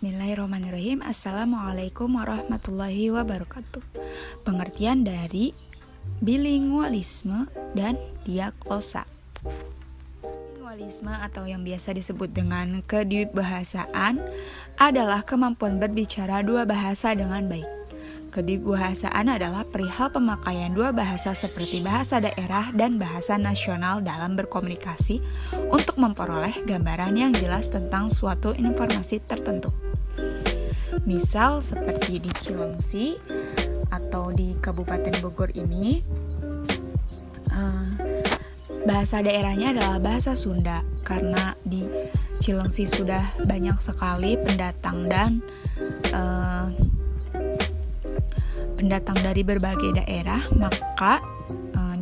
Bismillahirrahmanirrahim. Assalamualaikum warahmatullahi wabarakatuh. Pengertian dari bilingualisme dan diaglosa. Bilingualisme atau yang biasa disebut dengan kedwibahasaan adalah kemampuan berbicara dua bahasa dengan baik. Kedwibahasaan adalah perihal pemakaian dua bahasa seperti bahasa daerah dan bahasa nasional dalam berkomunikasi untuk memperoleh gambaran yang jelas tentang suatu informasi tertentu. Misal seperti di Cilengsi atau di Kabupaten Bogor ini, bahasa daerahnya adalah bahasa Sunda karena di Cilengsi sudah banyak sekali pendatang dari berbagai daerah, maka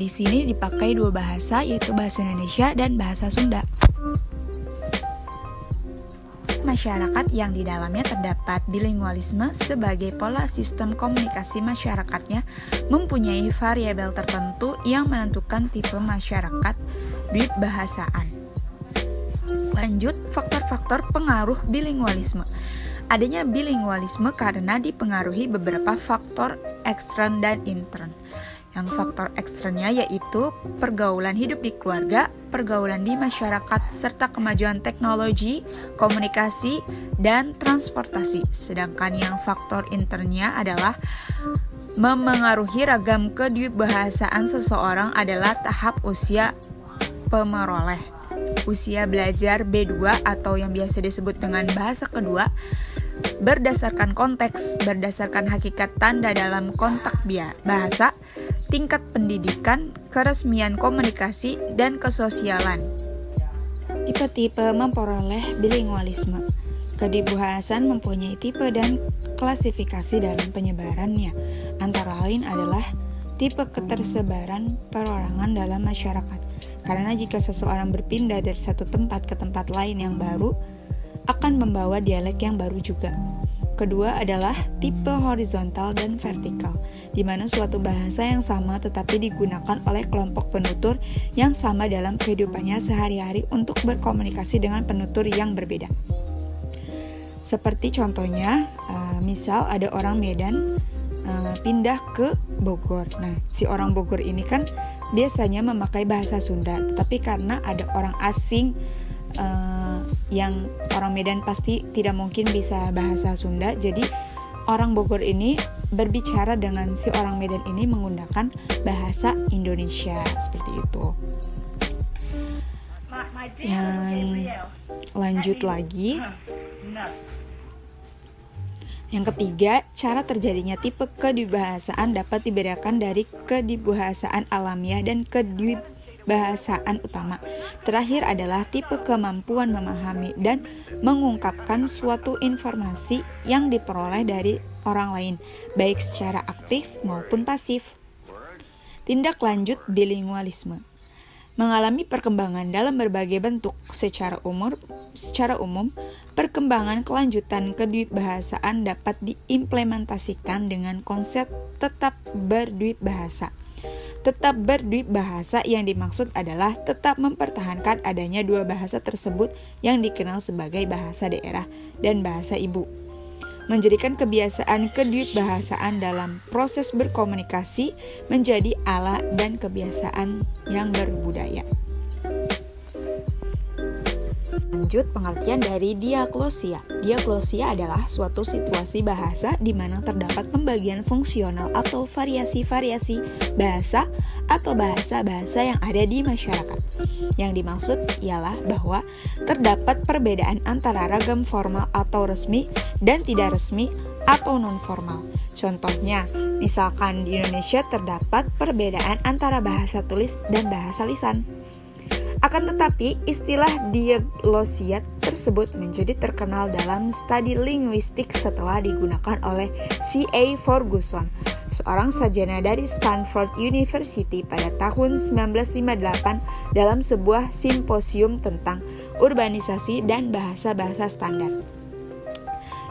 di sini dipakai dua bahasa, yaitu bahasa Indonesia dan bahasa Sunda. Masyarakat yang di dalamnya terdapat bilingualisme sebagai pola sistem komunikasi masyarakatnya mempunyai variabel tertentu yang menentukan tipe masyarakat dwibahasaan. Lanjut, faktor-faktor pengaruh bilingualisme. Adanya bilingualisme karena dipengaruhi beberapa faktor ekstern dan intern. Yang faktor eksternnya yaitu pergaulan hidup di keluarga, pergaulan di masyarakat, serta kemajuan teknologi, komunikasi, dan transportasi. Sedangkan yang faktor internnya adalah memengaruhi ragam kedwibahasaan seseorang adalah tahap usia pemeroleh, usia belajar B2 atau yang biasa disebut dengan bahasa kedua, berdasarkan konteks, berdasarkan hakikat tanda dalam kontak bahasa, tingkat pendidikan, keresmian komunikasi, dan kesosialan. Tipe-tipe memperoleh bilingualisme. Kedwibahasaan mempunyai tipe dan klasifikasi dalam penyebarannya. Antara lain adalah tipe ketersebaran perorangan dalam masyarakat. Karena jika seseorang berpindah dari satu tempat ke tempat lain yang baru, akan membawa dialek yang baru juga. Kedua adalah tipe horizontal dan vertikal, di mana suatu bahasa yang sama tetapi digunakan oleh kelompok penutur yang sama dalam kehidupannya sehari-hari untuk berkomunikasi dengan penutur yang berbeda. Seperti contohnya, misal ada orang Medan pindah ke Bogor. Nah, si orang Bogor ini kan biasanya memakai bahasa Sunda, tetapi karena ada orang asing yang orang Medan pasti tidak mungkin bisa bahasa Sunda, jadi orang Bogor ini berbicara dengan si orang Medan ini menggunakan bahasa Indonesia seperti itu. Yang lanjut lagi, yang ketiga, cara terjadinya tipe kedwibahasaan dapat dibedakan dari kedwibahasaan alamiah dan kedwibahasaan utama. Terakhir adalah tipe kemampuan memahami dan mengungkapkan suatu informasi yang diperoleh dari orang lain, baik secara aktif maupun pasif. Tindak lanjut bilingualisme. Mengalami perkembangan dalam berbagai bentuk. Secara umum, perkembangan kelanjutan kedwibahasaan dapat diimplementasikan dengan konsep tetap berdwibahasa. Tetap berdwibahasa yang dimaksud adalah tetap mempertahankan adanya dua bahasa tersebut yang dikenal sebagai bahasa daerah dan bahasa ibu. Menjadikan kebiasaan kedwibahasaan dalam proses berkomunikasi menjadi ala dan kebiasaan yang berbudaya. Lanjut, pengertian dari diaglosia. Diaglosia adalah suatu situasi bahasa di mana terdapat pembagian fungsional atau variasi-variasi bahasa atau bahasa-bahasa yang ada di masyarakat. Yang dimaksud ialah bahwa terdapat perbedaan antara ragam formal atau resmi dan tidak resmi atau non-formal. Contohnya, misalkan di Indonesia terdapat perbedaan antara bahasa tulis dan bahasa lisan. Akan tetapi, istilah diaglosia tersebut menjadi terkenal dalam studi linguistik setelah digunakan oleh C.A. Ferguson, seorang sarjana dari Stanford University pada tahun 1958 dalam sebuah simposium tentang urbanisasi dan bahasa-bahasa standar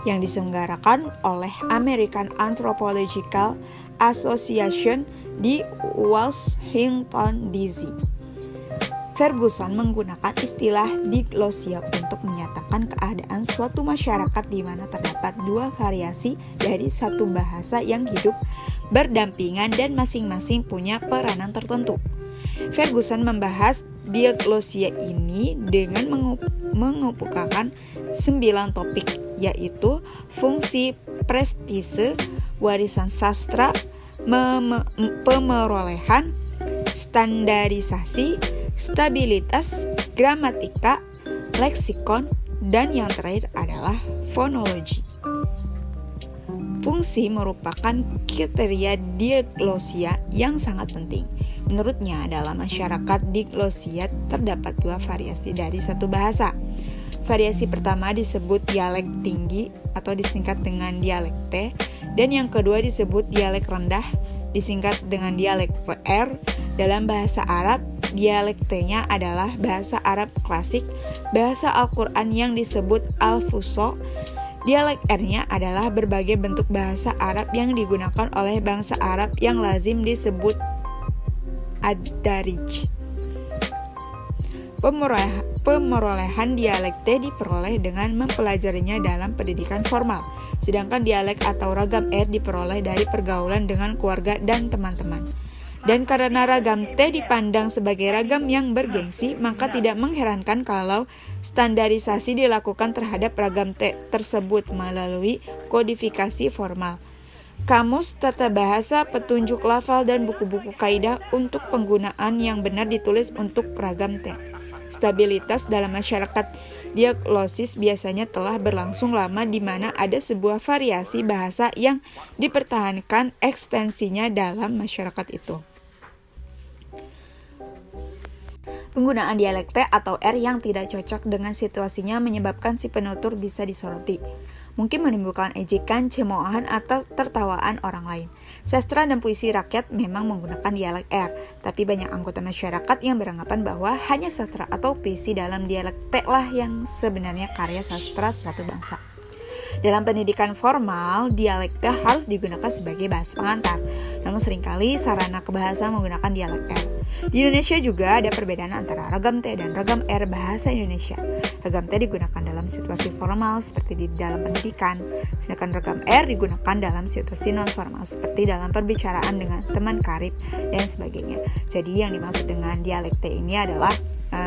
yang diselenggarakan oleh American Anthropological Association di Washington DC. Ferguson menggunakan istilah diglosia untuk menyatakan keadaan suatu masyarakat di mana terdapat dua variasi dari satu bahasa yang hidup berdampingan dan masing-masing punya peranan tertentu. Ferguson membahas diglosia ini dengan mengemukakan 9 topik, yaitu fungsi, prestise, warisan sastra, pemerolehan, standarisasi, stabilitas, gramatika, leksikon, dan yang terakhir adalah fonologi. Fungsi merupakan kriteria diglosia yang sangat penting. Menurutnya, dalam masyarakat diglosia terdapat dua variasi dari satu bahasa. Variasi pertama disebut dialek tinggi atau disingkat dengan dialekte, dan yang kedua disebut dialek rendah, disingkat dengan dialek R. Dalam bahasa Arab, dialektenya adalah bahasa Arab klasik, bahasa Al-Quran yang disebut Al-Fusha. Dialek R-nya adalah berbagai bentuk bahasa Arab yang digunakan oleh bangsa Arab yang lazim disebut Ad-Darij. Pemerolehan dialekte diperoleh dengan mempelajarinya dalam pendidikan formal, sedangkan dialek atau ragam R diperoleh dari pergaulan dengan keluarga dan teman-teman. Dan karena ragam T dipandang sebagai ragam yang bergengsi, maka tidak mengherankan kalau standarisasi dilakukan terhadap ragam T tersebut melalui kodifikasi formal. Kamus, tata bahasa, petunjuk lafal, dan buku-buku kaidah untuk penggunaan yang benar ditulis untuk ragam T. Stabilitas dalam masyarakat diglosis biasanya telah berlangsung lama di mana ada sebuah variasi bahasa yang dipertahankan ekstensinya dalam masyarakat itu. Penggunaan dialekte atau R yang tidak cocok dengan situasinya menyebabkan si penutur bisa disoroti. Mungkin menimbulkan ejekan, cemoohan, atau tertawaan orang lain. Sastra dan puisi rakyat memang menggunakan dialek R, tapi banyak anggota masyarakat yang beranggapan bahwa hanya sastra atau puisi dalam dialek T lah yang sebenarnya karya sastra suatu bangsa. Dalam pendidikan formal, dialekte harus digunakan sebagai bahasa pengantar, namun seringkali sarana kebahasaan menggunakan dialek R. Di Indonesia juga ada perbedaan antara ragam T dan ragam R bahasa Indonesia. Ragam T digunakan dalam situasi formal seperti di dalam pendidikan, sedangkan ragam R digunakan dalam situasi non-formal seperti dalam perbicaraan dengan teman karib dan sebagainya. Jadi yang dimaksud dengan dialek T ini adalah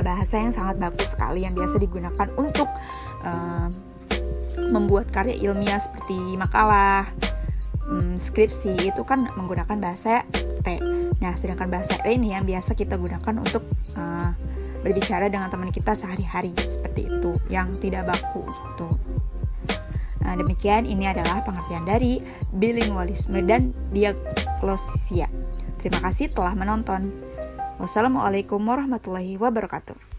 bahasa yang sangat bagus sekali yang biasa digunakan untuk membuat karya ilmiah seperti makalah, skripsi, itu kan menggunakan bahasa T. Nah, sedangkan bahasa R ini yang biasa kita gunakan untuk berbicara dengan teman kita sehari-hari seperti itu, yang tidak baku gitu. Nah, demikian ini adalah pengertian dari bilingualisme dan diglosia. Terima kasih telah menonton. Wassalamualaikum warahmatullahi wabarakatuh.